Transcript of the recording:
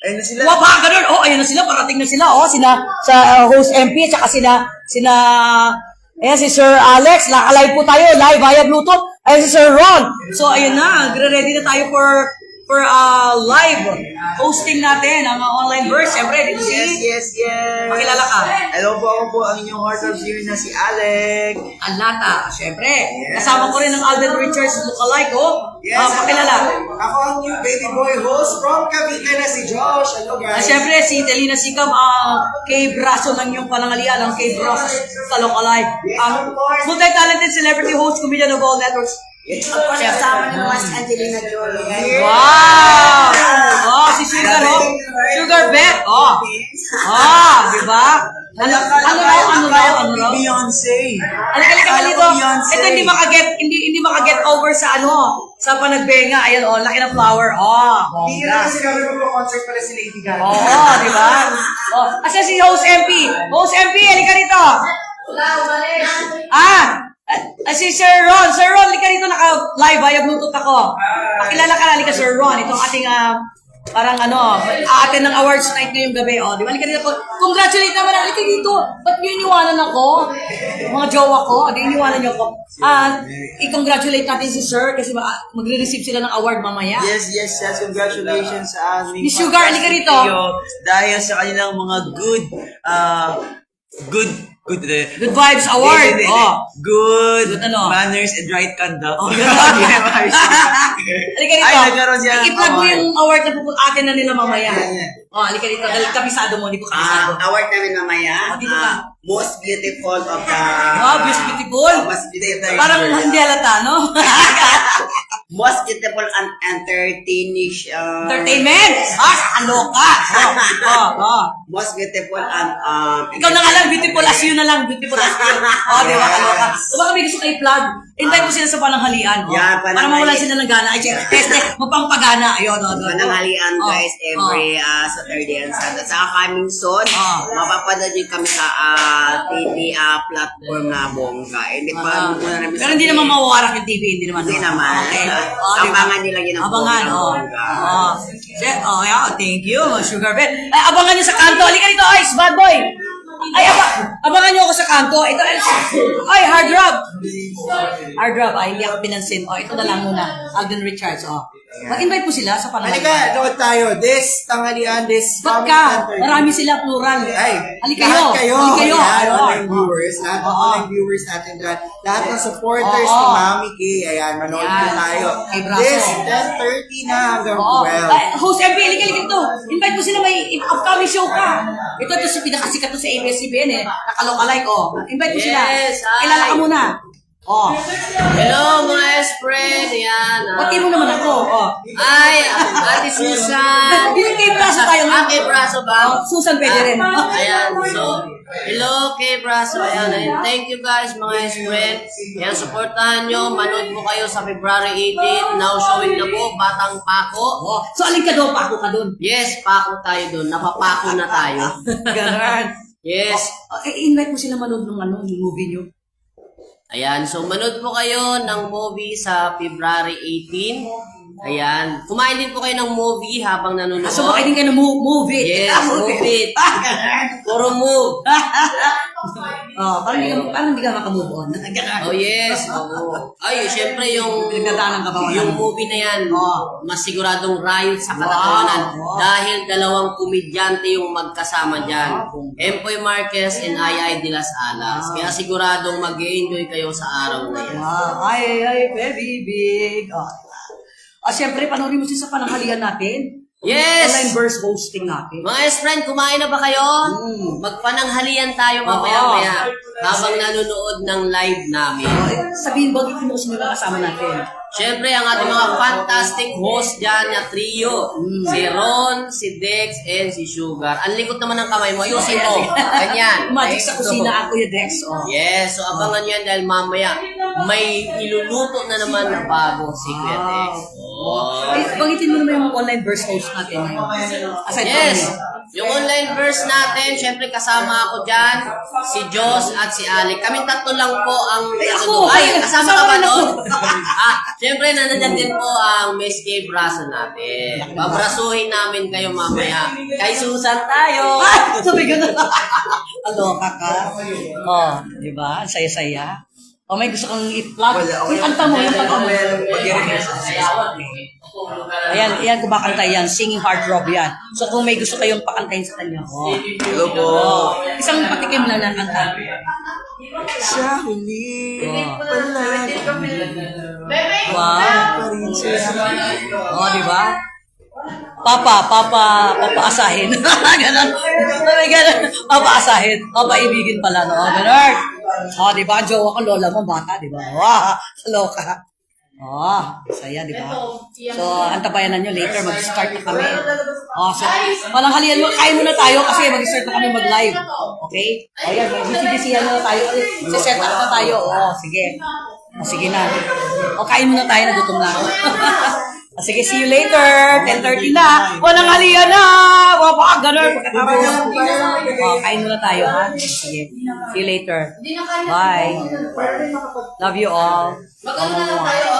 Ayun na sila. Ba, ganun. Oh, ayun na sila. Parating na sila. Oh, sa host MP, at saka ayan, si Sir Alex. Naka-live po tayo. Live via Bluetooth. Ayan si Sir Ron. So, ayun na. Ready na tayo for live hosting natin ang online verse. Siyempre, dito Yes. Pakilala ka. Hello po, ako po ang inyong Heart of Zero na si Alec. Alnata, siyempre. Kasama ko rin ang Alden Richards lookalike, oh. Pakilala. Ako ang new baby boy host from Cavite na si Josh. Hello guys. Siyempre, si Telina Sikam, kay Braso ng iyong panangalian, ang kay Braso sa lookalike. Ang multi-talented celebrity host, comedian of all networks. Kasama naman si Angelina Jolie. Wow! Oh, si Sugar, oh. Sugar Bet, oh. Di ba? Ano raw? Beyonce. Halika dito. Beyonce. Ito hindi makaget over sa sa panagbenga. Ayan, oh, laki ng flower. Hindi na kasi kami magpo-concert pala si Lady Gaga. Di ba? Asa si Host MP? Host MP, halika dito. Si Sir Ron. Sir Ron, halika dito, naka-live via Bluetooth ako. Pakilala ka na, halika Sir Ron. Itong ating parang atin ng awards night ngayong gabi. Di ba? Halika dito. Congratulate naman. Halika dito. Ba't niyo iniwanan ako? Mga jowa ko. Di iniwanan niyo ako. I-congratulate natin si Sir kasi magre-receive sila ng award mamaya. Yes. Congratulations sa aming Miss Sugar, halika rito. Dahil sa kanilang mga good Good Vibes Award. Good ano? manners and right conduct. Halika dito. Ay, nagkaroon siya ng I-plug mo award. yung award na atin na nila mamaya. Yeah. Halika dito. Dahil kabisado mo, hindi ko kabisado. Award namin mamaya. Dito ka. Most beautiful of the... Beautiful. Most beautiful. Parang hindi halata, no? Most beautiful and entertainish. Entertainment! Kaloka! Most beautiful and... Ikaw na nga lang, beautiful as you na lang. Beautiful as you. Di ba, kaloka? O baka may gusto kayo plug. Invite mo sila sa pananghalian. Yeah, para mawalan sila ng gana. Ay, magpampagana. Ayun, Pananghalian guys, every Saturday and Sunday. Sa coming soon, mapapanood nyo kami sa TV platform na bongga. Hindi pa muna namin pero hindi naman mawawarak yung TV. Hindi naman. Hindi naman. Okay. Abangan nyo lang yun ang Abangan, bongga. Yeah, thank you, Sugar Bet. Ay, abangan nyo sa kanto. Halika dito, Ice, bad boy. Ay, abangan nyo ako sa kanto. Ito, ay, Hard Rob. Hard Rob, hindi ako pinansin. Ito na lang muna. Alden Richards, Mag-invite mo sila sa panahon. Halika, doon tayo. This tanghalian, this Ba't ka? Marami sila, plural. Ay, Halika lahat kayo. Halika kayo. Ayan, online viewers. Lahat ng online viewers natin dyan. Lahat ng supporters ni Mami K. Ayan, manood Ayan. na tayo. Kay Braso. This, 10:30 na hanggang 12. Ay, Host MP, halika dito. Invite mo sila, may upcoming show ka. Ito si pinakasikat to sa ABS-CBN Nakalokalike, Invite mo sila. Yes, hi. Kilala ka muna. Hello mga S-friend. Ayan. Pati mo naman ako. Ay, Ate Susan. Yung kay Braso tayo. Kay Braso ba? Susan pwede rin. Ayan, so, hello kay Braso. Ayan, thank you guys mga S-friend. Ayan, supportahan nyo. Manood po kayo sa February 18. Now showing na po, Batang Pako. So, alin ka doon? Pako ka doon. Yes, pako tayo doon. Napapako na tayo. Ganun. Yes. Invite mo sila manood ng yung movie nyo. Ayan, so manood po kayo ng movie sa February 18. Ayan, kumain din po kayo ng movie habang nanonood. So, makainin ka ng movie. Yes, movie. Puro move. Parang hindi ka makamove on. Oh yes, oo. Ay, syempre yung Pinagdadaanan ka ba? yung movie na yan, mas siguradong riot sa katatawanan dahil dalawang komedyante yung magkasama dyan. Empoy Marquez and Ay de las Alas. Kaya siguradong mag-enjoy kayo sa araw na yan. Ay, baby big. Siyempre, panoorin mo siya sa pananghalian natin. Yes! Online verse hosting natin. Mga S-friend, kumain na ba kayo? Magpananghalian tayo mamaya-maya habang nanonood ng live namin. Sabihin, bagitin mo kung sino na kasama natin. Siyempre, ang ating mga fantastic host dyan na trio. Si Ron, si Dex, and si Sugar. Ang likot naman ng kamay mo. Ayusin mo. Ganyan. Magic sa kusina ako yung Dex. Yes, so abangan nyo yan dahil mamaya may iluluto na naman na bago secret Dex. Bagitin mo naman yung online verse host natin ngayon. Aside Yes. from me. Yung online verse natin, syempre kasama ako dyan, si Jos at si Alec. Kaming tatlo lang po ang... ako! Kasama ka ba rin doon? ako. Syempre, nandiyan din po ang Miss K Braso natin. Pabrasuhin namin kayo mamaya. Kay Susan tayo! Ay, sabi ko na. Aloka ka. Oh, di ba? Ang saya-saya. O may gusto kang i-plug. Yung kanta mo, yung kanta mo. Ayan, kumakanta yan. Singing heartthrob yan. So kung may gusto kayong pakantayin sa kanya, Hello po. isang patikim lang ng kanta. Sa huli, palagi. Wow. Di ba? Papaasahin. Ganon. Ganon. Papaasahin. Papaibigin pala, no? Ganon. Di ba? Ang jowa ko, lola mo, bata, di ba? Wow, loka. Saya, di ba? So, antabayanan nyo later, mag-start na kami. So, walang halian mo, kain muna tayo kasi mag-start na kami mag-live. Okay? Ayan, mag-busy-busyhan na tayo. Set up na tayo. Sige. Sige na. Kain muna tayo, nagutom na ako. Sige, see you later. 10:30 na. Walang halian na. Baka ganun. Kain muna tayo, ha? Sige. See you later. Bye. Love you all. Mag-ano na lang tayo,